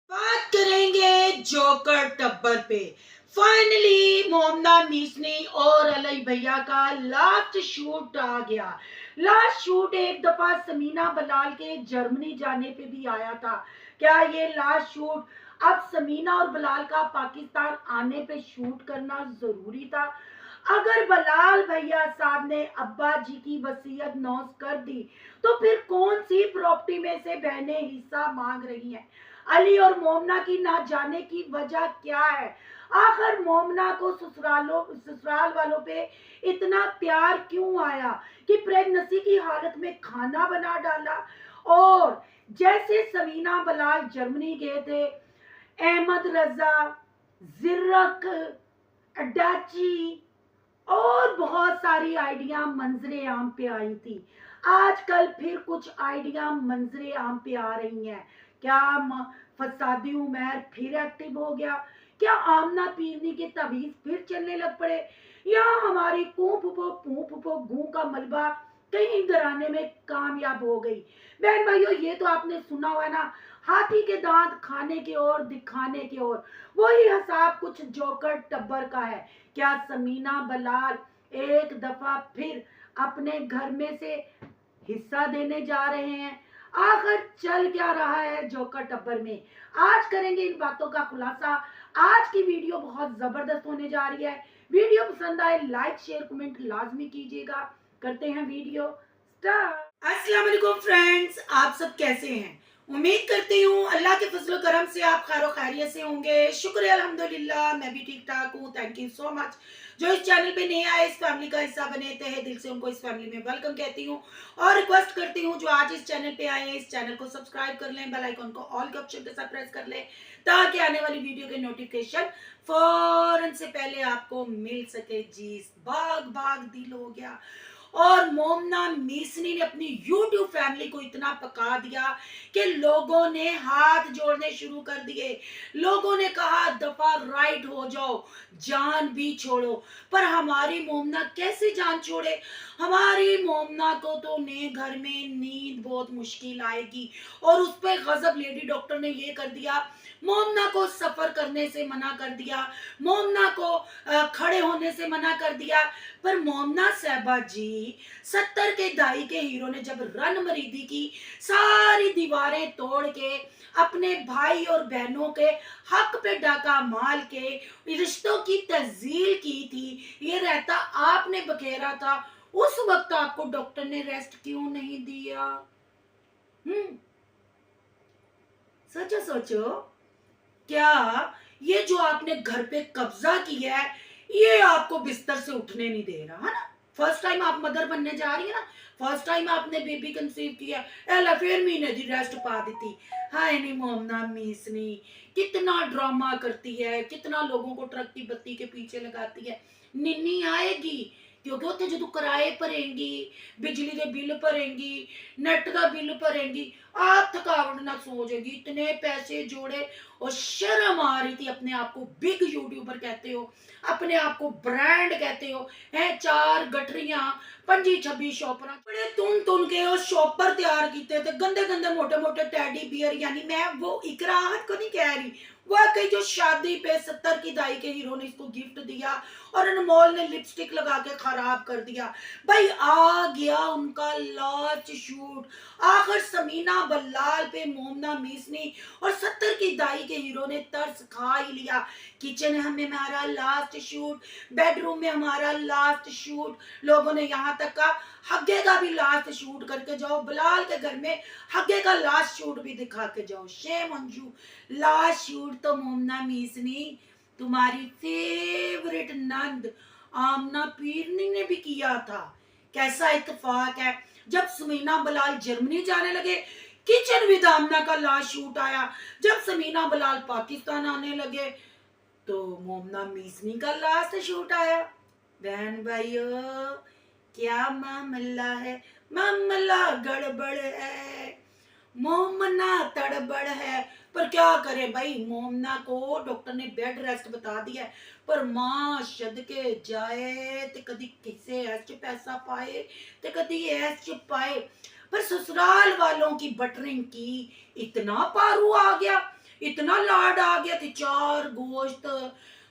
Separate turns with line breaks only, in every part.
बात करेंगे जोकर टब्बर पे। फाइनली मोमना मीसनी और अलई भैया का लास्ट शूट आ गया। लास्ट शूट एक दफा समीना बलाल के जर्मनी जाने पे भी आया था। क्या ये लास्ट शूट अब समीना और बलाल का पाकिस्तान आने पे शूट करना जरूरी था? अगर बलाल भैया साहब ने अब्बा जी की वसीयत नौज कर दी तो फिर कौन सी प्रॉपर्टी में से बहनें हिस्सा मांग रही हैं? अली और मोमना की ना जाने की वजह क्या है? आखिर मोमना को ससुराल वालों पे इतना प्यार क्यों आया कि प्रेगनेंसी की हालत में खाना बना डाला? और जैसे समीना बलाल जर्मनी गए थे, अहमद रजा, जिरक, अडाची और बहुत सारी आइडिया मंजरे आम पे आई थी। आजकल फिर कुछ आइडिया मंजरे आम पे आ रही हैं। क्या फसादी उमर फिर एक्टिव हो गया? क्या आमना पीरनी के तवीज फिर चलने लग पड़े? या हमारी कूप गू का मलबा कहीं घराने में कामयाब हो गई? बहन भाइयों, ये तो आपने सुना हुआ है ना, हाथी के दांत खाने के और दिखाने के और। वही हिसाब कुछ जोकर टब्बर का है। क्या समीना बलाल एक दफा फिर अपने घर में से हिस्सा देने जा रहे हैं? आखिर चल क्या रहा है जोकर टब्बर में? आज करेंगे इन बातों का खुलासा। आज की वीडियो बहुत जबरदस्त होने जा रही है। वीडियो पसंद आए लाइक शेयर कमेंट लाजमी कीजिएगा। करते हैं वीडियो स्टार्ट। अस्सलाम वालेकुम फ्रेंड्स, आप सब कैसे हैं? उम्मीद करती हूँ अल्लाह के फजल करम से आप खैर खैरियत से होंगे। शुक्र है अल्हम्दुलिल्लाह, मैं भी ठीक ठाक हूँ। Thank you so much. जो इस चैनल पे नए आए, इस फैमिली का हिस्सा बने, तहे दिल से उनको इस फैमिली में वेलकम कहती हूँ और रिक्वेस्ट करती हूँ जो आज इस चैनल पे आए हैं इस चैनल को सब्सक्राइब कर लें, बेल आइकन को ऑल के ऑप्शन के साथ प्रेस कर लें ताकि आने वाली वीडियो के नोटिफिकेशन फौरन से पहले आपको मिल सके। जी भाग भाग दिल हो गया। और मोमना मीसनी ने अपनी YouTube फैमिली को इतना पका दिया कि लोगों ने हाथ जोड़ने शुरू कर दिए। लोगों ने कहा दफा राइट हो जाओ, जान भी छोड़ो। पर हमारी मोमना कैसे जान छोड़े? हमारी मोमना को तो ने घर में नींद बहुत मुश्किल आएगी। और उस पर गजब लेडी डॉक्टर ने ये कर दिया, मोमना को सफर करने से मना कर दिया, मोमना को खड़े होने से मना कर दिया। पर मोमना साहबा जी 70 के दाई के हीरो ने जब रन मरीदी की सारी दीवारें तोड़ के अपने भाई और बहनों के हक पे डाका मार के रिश्तों की तहजील की थी, ये रहता आपने बखेरा था, उस वक्त आपको डॉक्टर ने रेस्ट क्यों नहीं दिया? सोचो सोचो, क्या ये जो आपने घर पे कब्जा किया है ये आपको बिस्तर से उठने नहीं दे रहा है ना? फर्स्ट टाइम आप मदर बनने जा रही है ना, फर्स्ट टाइम आपने बेबी कंसीव किया, एला फिर महीने दी रेस्ट पा दी। हाय नी मोमना मीसनी कितना ड्रामा करती है, कितना लोगों को ट्रक की बत्ती के पीछे लगाती है। निन्नी आएगी क्योंकि उत्थे जो किराए भरेंगी, बिजली के बिल भरेंगी, नेट का बिल भरेंगी, आप थकावट ना सो जाएगी। इतने पैसे जोड़े और शर्म आ रही थी। अपने आप को बिग यूट्यूबर कहते हो, अपने आप को ब्रांड कहते हो, हैं 4 गठरियां 25-26 शॉपर बड़े तुन के और शॉपर तैयार किए थे, गंदे गंदे मोटे मोटे टेडी बियर। यानी मैं वो इकराहत को नहीं कह रही, वाकई जो शादी पे 70 की दाई के हीरो ने इसको गिफ्ट दिया और अनमोल ने लिपस्टिक लगा के खराब कर दिया। भाई आ गया उनका लास्ट शूट। आखिर समीना बल्लाल पे मोमना मीसनी और 70 की दाई के हीरो ने तरस खा ही लिया। किचन में हमारा लास्ट शूट, बेडरूम में हमारा लास्ट शूट, लोगों ने यहाँ तक का हग्गे का भी लास्ट शूट करके जाओ, बलाल के घर में हग्गे का लास्ट शूट भी दिखा के जाओ। शेम मंजू, लास्ट शूट तो मोमना मीसनी तुम्हारी फेवरेट नंद आमना पीरनी ने भी किया था। कैसा इत्तेफाक है, जब समीना बलाल जर्मनी जाने लगे किचन विद आमना का लास्ट शूट आया, जब समीना बलाल पाकिस्तान आने लगे तो मोमना मीसनी का लास्ट शूट आया। बहन भाइयों, क्या मामला है? मामला गड़बड़ है, मोमना तड़बड़ है। पर क्या करे भाई, मोमना को डॉक्टर ने बेड रेस्ट बता दिया है, पर मां सदके जाए ते कदी किसे ऐस पैसा पाए ते कदी ऐस पाए। पर ससुराल वालों की बटरिंग की इतना पारू आ गया इतना लाड आ गया कि 4 गोश्त,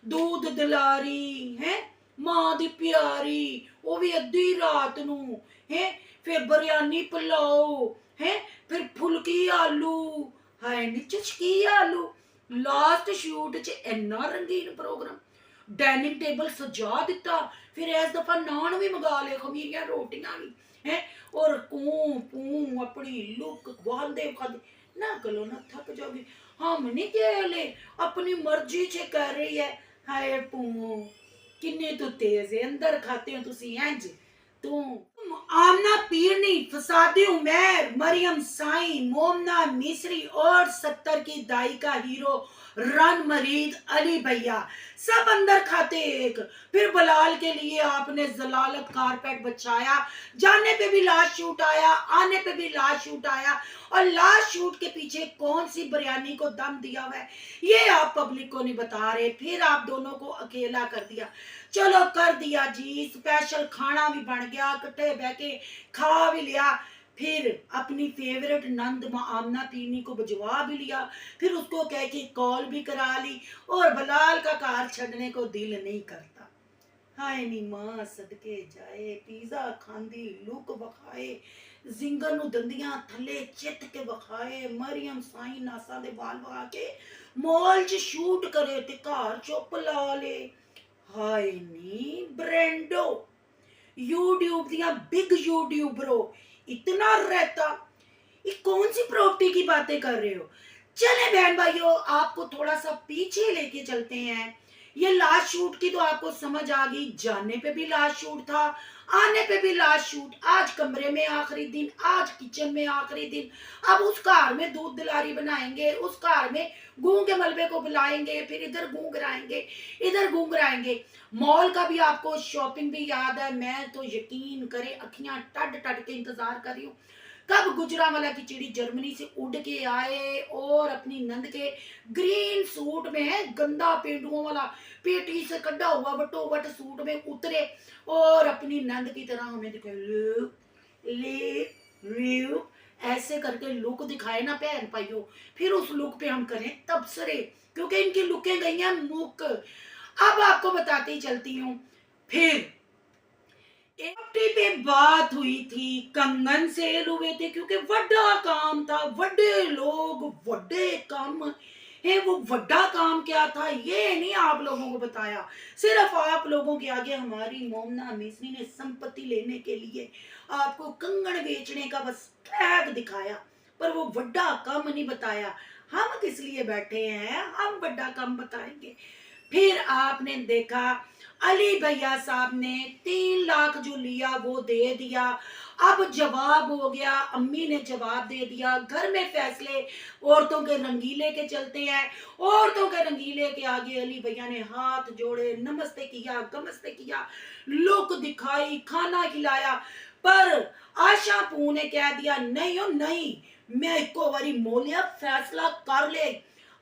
दूध दलारी है, मां दी प्यारी, वो भी अद्धी रात नू है, फिर बिरयानी पुलाओ है, फिर फुलकी आलू, हाय नी चचकी आलू। लास्ट शूट च इन्ना रंगीन प्रोग्राम, डाइनिंग टेबल सजा दिता, फिर इस दफा नान भी मंगा ले, खमीरियां रोटियां भी है, और कूं पू अपनी लुक वालदे खादे ना गलो ना थक जाओगी। हम नहीं कहले, अपनी मर्जी से कर रही है। हाय पू किन्ने तू तेज है, अंदर खाते हो तुसी इंज तू। आमना पीरनी, फसादी उमैर, मरियम साई, मोमना मिस्री और 70 की दाई का हीरो रन मरीद अली भैया, सब अंदर खाते एक। फिर बलाल के लिए आपने जलालत कारपेट बचाया, जाने पे भी लास्ट शूट आया, आने पे भी लास्ट शूट आया, और लास्ट शूट के पीछे कौन सी बिरयानी को दम दिया हुआ है ये आप पब्लिक को नहीं बता रहे। फिर आप दोनों को अकेला कर दिया, चलो कर दिया जी, स्पेशल खाना भी बन गया, इकट्ठे बह के खा भी लिया, फिर अपनी फेवरेट नंद आमना पीनी को बजवा भी लिया, फिर उसको कह के कॉल भी करा ली, और बलाल का कार छड़ने को दिल नहीं करता। हाय नी मां सदके जाए, पिज़्ज़ा खांदी लुक वखाए, जिंगर नु दंदियां थले चित के वखाए, मरियम साई नासा दे बाल वहा के मॉल च शूट करे ते घर चुप ला ले। हाय नी ब्रेंडो, यूट्यूब दिया बिग यूट्यूबरो, इतना रहता, ये कौन सी प्रॉपर्टी की बातें कर रहे हो। चले बहन भाइयों, आपको थोड़ा सा पीछे लेके चलते हैं। ये लास्ट शूट की तो आपको समझ आ गई, जाने पे भी लास्ट शूट था, आने पे भी लास्ट शूट, आज कमरे में आखिरी दिन, आज किचन में आखिरी दिन, अब उस कार में दूध दिलारी बनाएंगे, उस कार में गूंग के मलबे को बुलाएंगे, फिर इधर गूंग कराएंगे, इधर गूंग कराएंगे। मॉल का भी आपको शॉपिंग भी याद है, मैं तो यकीन करे अखियां टड टड के इंतजार कर रही हूँ कब गुजरांवाला की चिड़ी जर्मनी से उड़ के आए और अपनी नंद के ग्रीन सूट में है, गंदा पेंडुओं वाला पेटी से कड्डा हुआ वटोवट सूट में उतरे और अपनी नंद की तरह हमें दिखाए, ले ऐसे करके लुक दिखाए ना बहन भाइयों। फिर उस लुक पे हम करें तबसरे, क्योंकि इनकी लुकें गई हैं मुक। अब आपको बताती चलती हूँ। फिर एक पे बात हुई थी, कंगन सेल हुए थे, क्योंकि वड्डा काम था, वड्डे लोग वड्डे काम है। वो वड्डा काम क्या था ये नहीं आप लोगों को बताया, सिर्फ आप लोगों के आगे हमारी मोमना मिसरी ने संपत्ति लेने के लिए आपको कंगन बेचने का बस टैग दिखाया, पर वो वड्डा काम नहीं बताया। हम किस लिए बैठे हैं, हम वड्डा काम बताएंगे। फिर आपने देखा अली भैया साहब ने 3 लाख जो लिया वो दे दिया, अब जवाब हो गया, अम्मी ने जवाब दे दिया, घर में फैसले औरतों के रंगीले के चलते हैं। औरतों के रंगीले के आगे अली भैया ने हाथ जोड़े, नमस्ते किया, गमस्ते किया, लुक दिखाई, खाना खिलाया, पर आशा पू ने कह दिया नहीं हो नहीं, मैं एको बारी मोलिया फैसला कर ले,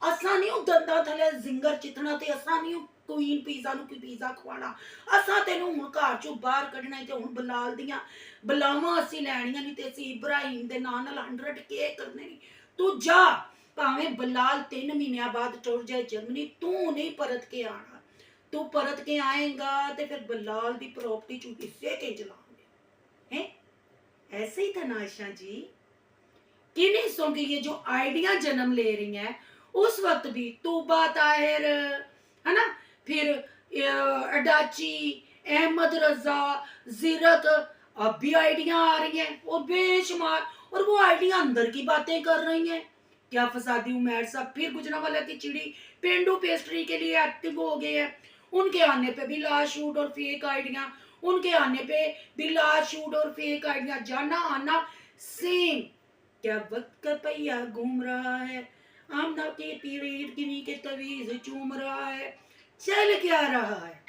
असा नहीं दंदा थले जिंगर चितना ते असा नहीं क्वीन पिज़्ज़ा नु की पिज़्ज़ा खवाना, असा तेनू हुण घर चों बाहर कढना ते हुण बलाल दियां बलावां असी लैणियां नहीं ते असी इब्राहिम दे नां नाल 100 के करने नहीं। तू जा, भावें बलाल 3 महीनों बाद टुर जाए जर्मनी, तू नहीं परत के आना। तू परत के आएगा ते फिर बलाल दी प्रॉपर्टी चों हिस्से के चलाओगे हैं। ऐसे ही था ना आयशा जी, किन हिस्सों की ये जो आइडिया जन्म ले रही हैं, उस वक्त भी तूबा ताहिर है ना, फिर अडाची, अहमद रजा, जीरत, अब भी आइडिया आ रही हैं और बेशुमार, और वो आइडिया अंदर की बातें कर रही हैं। क्या फसादी उमैर साहब फिर गुजरांवाला की चिड़ी पेंडू पेस्ट्री के लिए एक्टिव हो गए हैं, उनके आने पे भी लास्ट शूट और फेक आइडिया, उनके आने पे भी लास्ट शूट और फेक आइडिया, जाना आना सेम। क्या वक्त का पहिया घूम रहा है, आमना के पीरियड किन्हीं के तवीज चूम रहा है, चल क्या रहा है,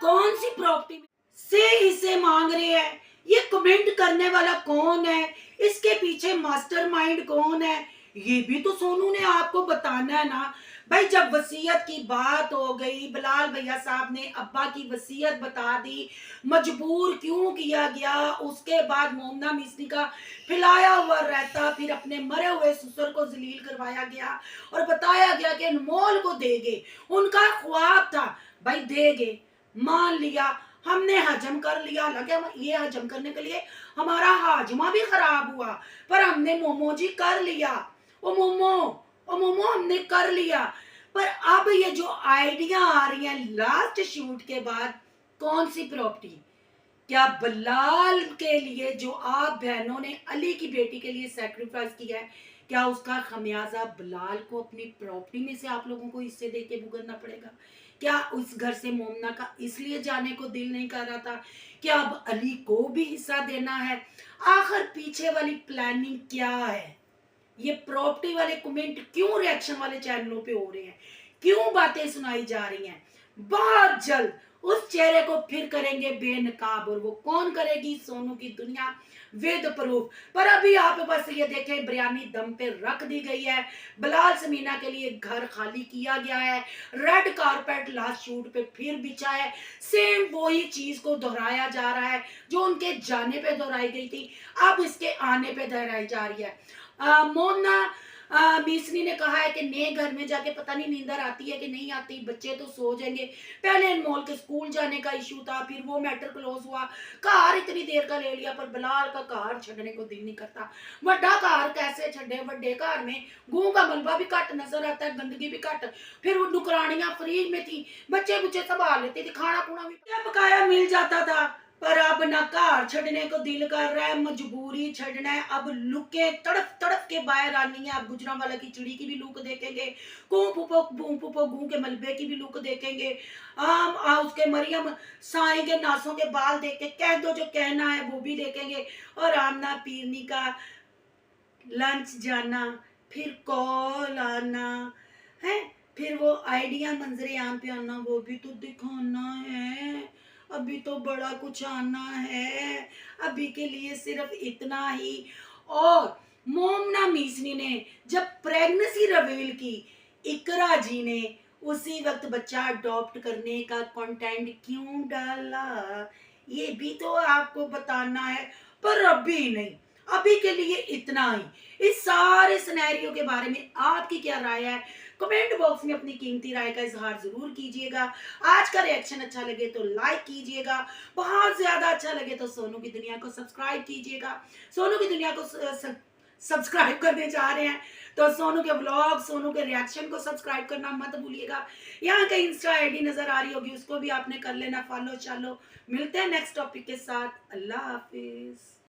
कौन सी प्रॉपर्टी से हिस्से मांग रहे हैं, ये कमेंट करने वाला कौन है, इसके पीछे मास्टरमाइंड कौन है, ये भी तो सोनू ने आपको बताना है ना। भाई जब वसीयत की बात हो गई, बिलाल भैया साहब ने अब्बा की वसीयत बता दी, मजबूर क्यों किया गया, उसके बाद मोमना मिस्त्री का पिलाया हुआ रहता फिर अपने मरे हुए ससुर को जलील करवाया गया और बताया गया कि अनमोल को देगे, उनका ख्वाब था भाई देगे, मान लिया, हमने हजम कर लिया। लगे ये हजम करने के लिए हमारा हाजमा भी खराब हुआ, पर हमने मोमो जी कर लिया, ओ मोमो, ओ मोमो हमने कर लिया। पर अब ये जो आइडिया आ रही है लास्ट शूट के बाद, कौन सी प्रॉपर्टी, क्या बिलाल के लिए जो आप बहनों ने अली की बेटी के लिए सेक्रीफाइस किया है, क्या उसका खमियाजा बिलाल को अपनी प्रॉपर्टी में से आप लोगों को हिस्से दे के भुगतना पड़ेगा? क्या उस घर से मोमना का इसलिए जाने को दिल नहीं कर रहा था कि अब अली को भी हिस्सा देना है? आखिर पीछे वाली प्लानिंग क्या है? ये प्रॉपर्टी वाले कमेंट क्यों रिएक्शन वाले चैनलों पे हो रहे हैं, क्यों बातें सुनाई जा रही हैं? बहुत जल्द उस चेहरे को फिर करेंगे बेनकाब, और वो कौन करेगी? सोनू की दुनिया विद प्रूफ। पर अभी आप बस ये देखें, बिरयानी दम पे रख दी गई है, बिलाल समीना के लिए घर खाली किया गया है, रेड कारपेट लास्ट शूट पे फिर बिछा है, सेम वही चीज को दोहराया जा रहा है जो उनके जाने पे दोहराई गई थी, अब इसके आने पे दोहराई जा रही है। मोना मिसनी ने कहा है कि नए घर में जाके पता नहीं नींदर आती है कि नहीं आती, बच्चे तो सो जाएंगे। पहले अनमोल के स्कूल जाने का इशू था, फिर वो मैटर क्लोज हुआ, कार इतनी देर का ले लिया, पर बिलाल का कार छड़ने को दिल नहीं करता। वड्डा कार कैसे छड़े? वड्डे कार में गूं का मलबा भी घट नजर आता है, गंदगी भी घट, फिर वो नुकरानियां फ्रीज में थी, बच्चे बुच्चे संभाल लेते थे, खाना खुना भी पकाया मिल जाता था। पर अब ना कार छड़ने को दिल कर रहा है, मजबूरी छड़ना है। अब लुके तड़प तड़प के बाहर आनी है। अब गुजरांवाला की चिड़ी की भी लुक देखेंगे, कूं पुपो बूं पुपो गूं के मलबे की भी लुक देखेंगे, उसके मरियम साई के नासों के बाल देख के कह दो जो कहना है वो भी देखेंगे, और आमना पीरनी का लंच जाना, फिर कॉल आना है, फिर वो आइडिया मंजरे आम पे आना, वो भी तो दिखाना है। अभी तो बड़ा कुछ आना है, अभी के लिए सिर्फ इतना ही। और मोमना मिसरी ने जब प्रेगनेंसी रिवील की, इकरा जी ने उसी वक्त बच्चा अडॉप्ट करने का कंटेंट क्यों डाला, ये भी तो आपको बताना है। पर अभी नहीं, अभी के लिए इतना ही। इस सारे सिनेरियो के बारे में आपकी क्या राय है? कमेंट बॉक्स में अपनी कीमती राय का इजहार जरूर कीजिएगा। आज का रिएक्शन अच्छा लगे तो लाइक कीजिएगा, बहुत ज्यादा अच्छा लगे तो सोनू की दुनिया को सब्सक्राइब कीजिएगा। सोनू की दुनिया को सब्सक्राइब करने जा रहे हैं तो सोनू के ब्लॉग, सोनू के रिएक्शन को सब्सक्राइब करना मत भूलिएगा। यहाँ का इंस्टा आईडी नजर आ रही होगी, उसको भी आपने कर लेना फॉलो। चलो मिलते हैं नेक्स्ट टॉपिक के साथ। अल्लाह हाफिज।